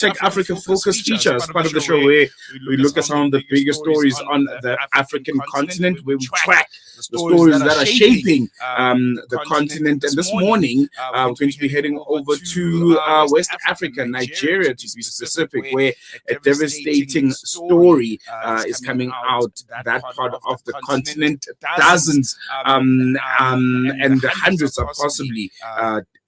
Tech Africa Focus feature as part of the show, where we look at some of the biggest stories on the African continent, where we track the stories that are shaping the continent. And this morning, we're going to be heading over to West Africa, Nigeria to be specific, where a devastating story is coming out that part of the continent. Dozens and hundreds are possibly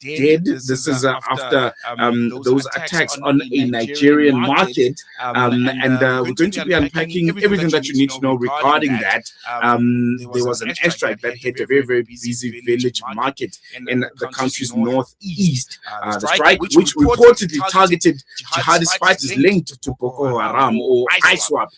dead. This is after those attacks on a Nigerian market, and we're going to be unpacking everything that you need to know regarding that. There was an airstrike that hit a very, very busy village market in the country's northeast. The strike, which reportedly targeted jihadist fighters linked to Boko Haram or ISWAP,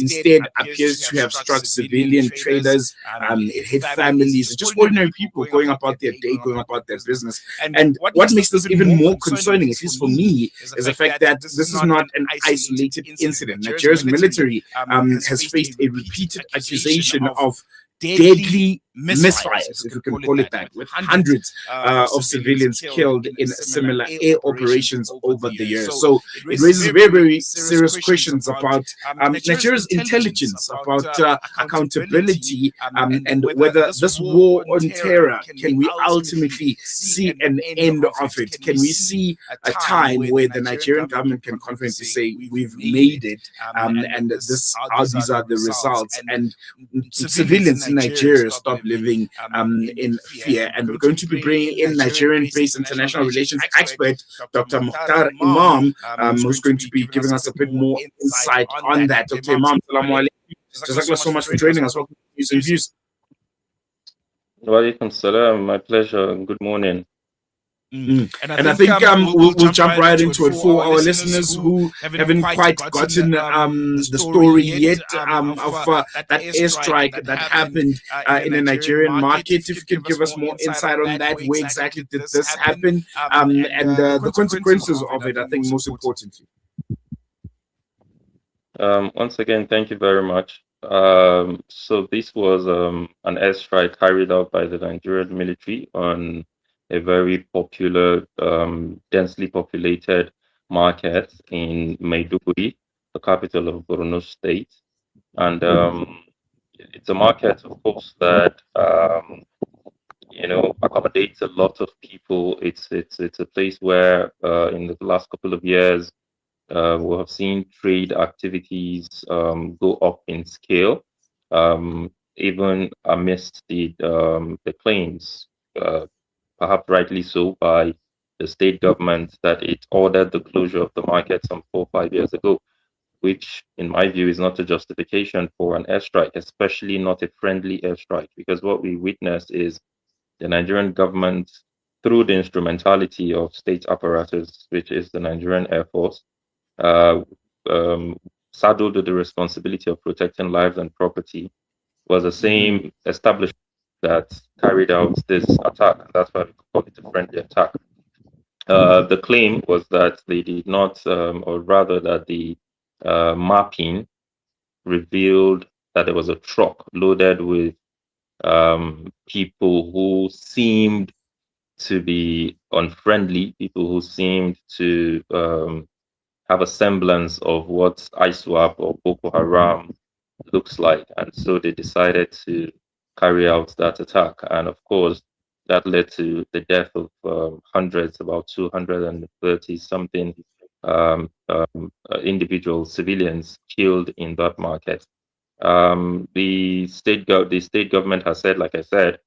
instead appears to have struck civilian traders. It hit families, just ordinary people going about their day, going about their business. And what makes this even more concerning, at least for me, is the fact that this is not an isolated incident. Nigeria's military has faced a repeated accusation of deadly misfires, if you can call it that, with hundreds of civilians killed in similar air operations over the years. So it raises very, very serious questions about Nigeria's intelligence, about accountability, and whether this war on terror, can we ultimately see an end of it? Can we see a time where the Nigerian government can confidently say, we've made it, and these are the results, and civilians in Nigeria stop living in fear? And we're going to be bringing in Nigerian-based international relations expert, Dr. Mukhtar Imam, who's going to be giving us a bit more insight on that. Dr. Imam, assalamu alaikum. Jazakallah so much for joining us. Welcome to News and Views. Wa alaikum salam. My pleasure. Good morning. And I think we'll jump right into it for our listeners who haven't quite gotten the story yet of that airstrike that happened in the Nigerian market. If you could give us more insight on that, where exactly did this happen, and the consequences of it, I think most importantly. Once again, thank you very much. So this was an airstrike carried out by the Nigerian military on a very popular, densely populated market in Maiduguri, the capital of Borno State. And it's a market, of course, that accommodates a lot of people. It's a place where in the last couple of years we have seen trade activities go up in scale, even amidst the claims, perhaps rightly so, by the state government that it ordered the closure of the market some 4 or 5 years ago, which in my view is not a justification for an airstrike, especially not a friendly airstrike, because what we witnessed is the Nigerian government, through the instrumentality of state apparatus, which is the Nigerian Air Force, saddled with the responsibility of protecting lives and property, was the same establishment that carried out this attack. That's why we call it a friendly attack. The claim was that they did not, or rather that the mapping revealed that there was a truck loaded with people who seemed to be unfriendly, people who seemed to have a semblance of what ISWAP or Boko Haram looks like. And so they decided to carry out that attack, and of course that led to the death of hundreds, about 230 something individual civilians killed in that market. The state government has said, like I said,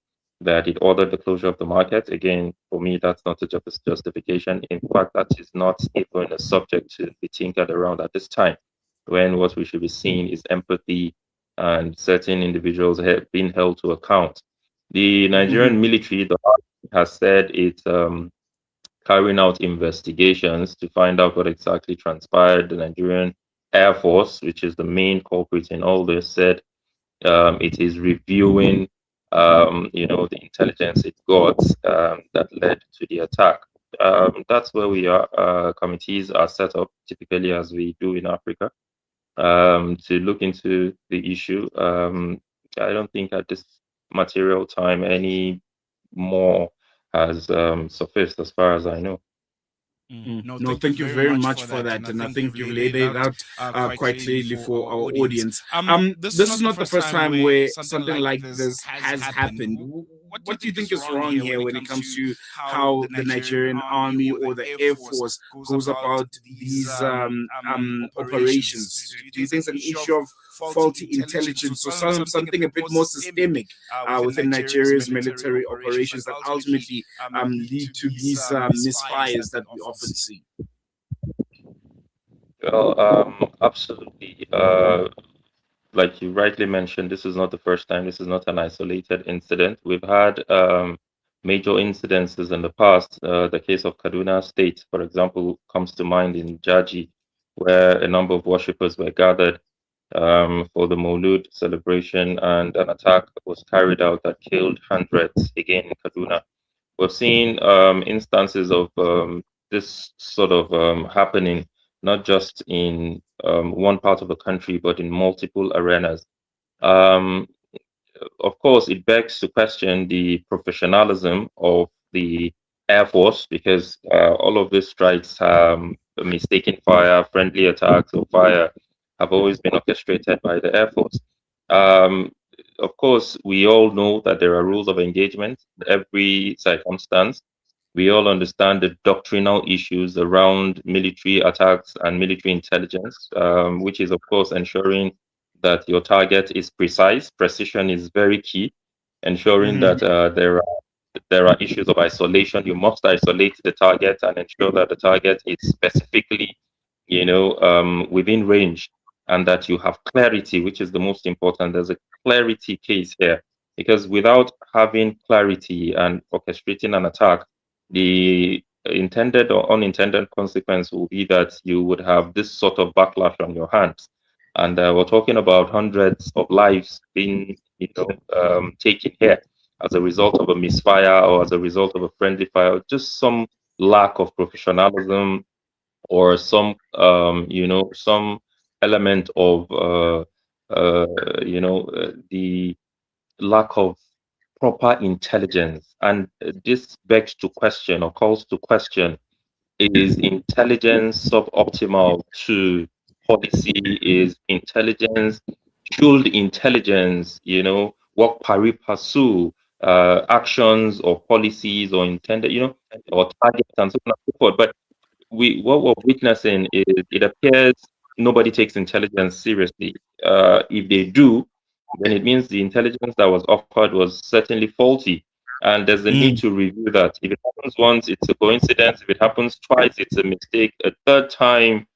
that it ordered the closure of the market. Again, for me, that's not a justification. In fact, that is not even a subject to be tinkered around at this time, when what we should be seeing is empathy and certain individuals have been held to account. The Nigerian military has said it's carrying out investigations to find out what exactly transpired. The Nigerian Air Force, which is the main culprit in all this, said it is reviewing the intelligence it got that led to the attack. That's where we are. Committees are set up typically, as we do in Africa, to look into the issue. I don't think at this material time any more has surfaced, as far as I know. No, thank you very much for that. And I think you've laid it out quite clearly for our audience. This is not the first time where something like this has happened. What do you think is wrong here when it comes to how the Nigerian army or the Air Force goes about these operations? Do you think it's an issue of faulty intelligence or something a bit more systemic within Nigeria's military operations that ultimately lead to these misfires that we often see? Well, absolutely. Like you rightly mentioned, this is not the first time. This is not an isolated incident. We've had major incidences in the past. The case of Kaduna State, for example, comes to mind in Jaji, where a number of worshippers were gathered for the Maulud celebration, and an attack was carried out that killed hundreds again in Kaduna. We've seen instances of this sort of happening, not just in one part of the country, but in multiple arenas. Um, of course, it begs to question the professionalism of the Air Force, because all of these strikes, mistaken fire, friendly attacks, or fire, have always been orchestrated by the Air Force. Um, of course, we all know that there are rules of engagement in every circumstance. We all understand the doctrinal issues around military attacks and military intelligence, which is, of course, ensuring that your target is precise. Precision is very key. Ensuring that there are issues of isolation. You must isolate the target and ensure that the target is specifically, within range, and that you have clarity, which is the most important. There's a clarity case here, because without having clarity and orchestrating an attack, the intended or unintended consequence will be that you would have this sort of backlash on your hands. And we're talking about hundreds of lives being, taken here as a result of a misfire or as a result of a friendly fire, just some lack of professionalism, or some, some element of, the lack of proper intelligence. And this begs to question, or calls to question, is intelligence suboptimal to policy? Is intelligence, should intelligence, work pari passu actions or policies or intended, or targets and so on and so forth? But what we're witnessing is, it appears nobody takes intelligence seriously. If they do, then it means the intelligence that was offered was certainly faulty. And there's a need to review that. If it happens once, it's a coincidence. If it happens twice, it's a mistake. A third time,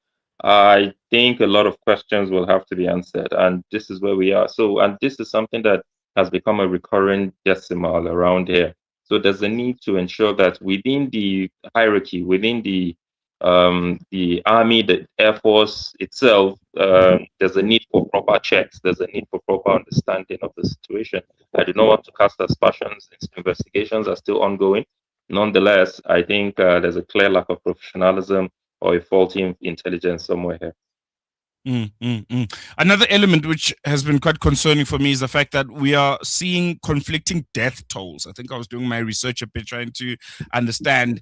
I think a lot of questions will have to be answered. And this is where we are. So, and this is something that has become a recurring decimal around here. So there's a need to ensure that within the hierarchy, within the army, the air force itself, there's a need for proper checks. There's a need for proper understanding of the situation. I do not want to cast aspersions. Investigations are still ongoing. Nonetheless, I think there's a clear lack of professionalism or a faulty intelligence somewhere here. Another element which has been quite concerning for me is the fact that we are seeing conflicting death tolls. I think I was doing my research a bit, trying to understand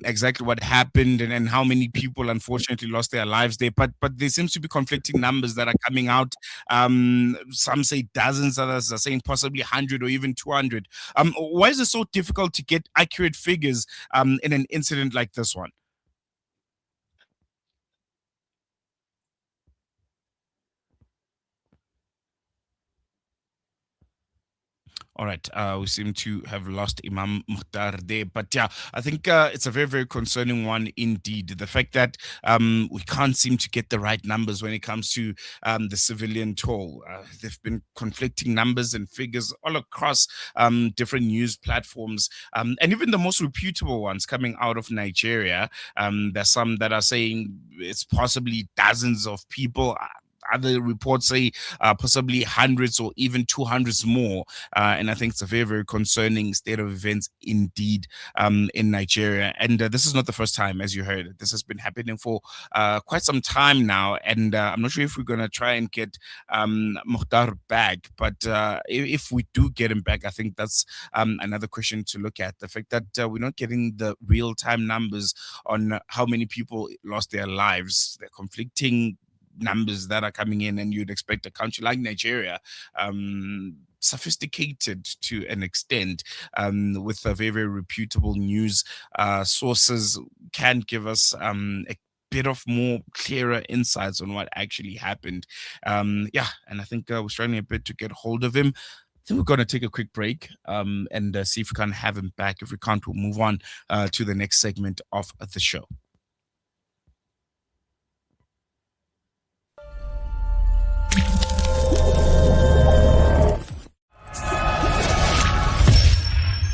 exactly what happened and how many people unfortunately lost their lives there. But there seems to be conflicting numbers that are coming out. Some say dozens, others are saying possibly 100 or even 200. Why is it so difficult to get accurate figures in an incident like this one? All right, we seem to have lost Imam Mukhtar there, but yeah, I think it's a very, very concerning one indeed. The fact that we can't seem to get the right numbers when it comes to the civilian toll. There've been conflicting numbers and figures all across different news platforms, and even the most reputable ones coming out of Nigeria. There's some that are saying it's possibly dozens of people. other reports say possibly hundreds or even 200s more. And I think it's a very, very concerning state of events indeed in Nigeria. And this is not the first time, as you heard. This has been happening for quite some time now. And I'm not sure if we're going to try and get Mukhtar back. But if we do get him back, I think that's another question to look at. The fact that we're not getting the real-time numbers on how many people lost their lives. They're conflicting numbers that are coming in, and you'd expect a country like Nigeria, sophisticated to an extent, with a very, very reputable news sources, can give us a bit of more clearer insights on what actually happened. And I think we're struggling a bit to get hold of him. I think we're going to take a quick break and see if we can have him back. If we can't, we'll move on to the next segment of the show.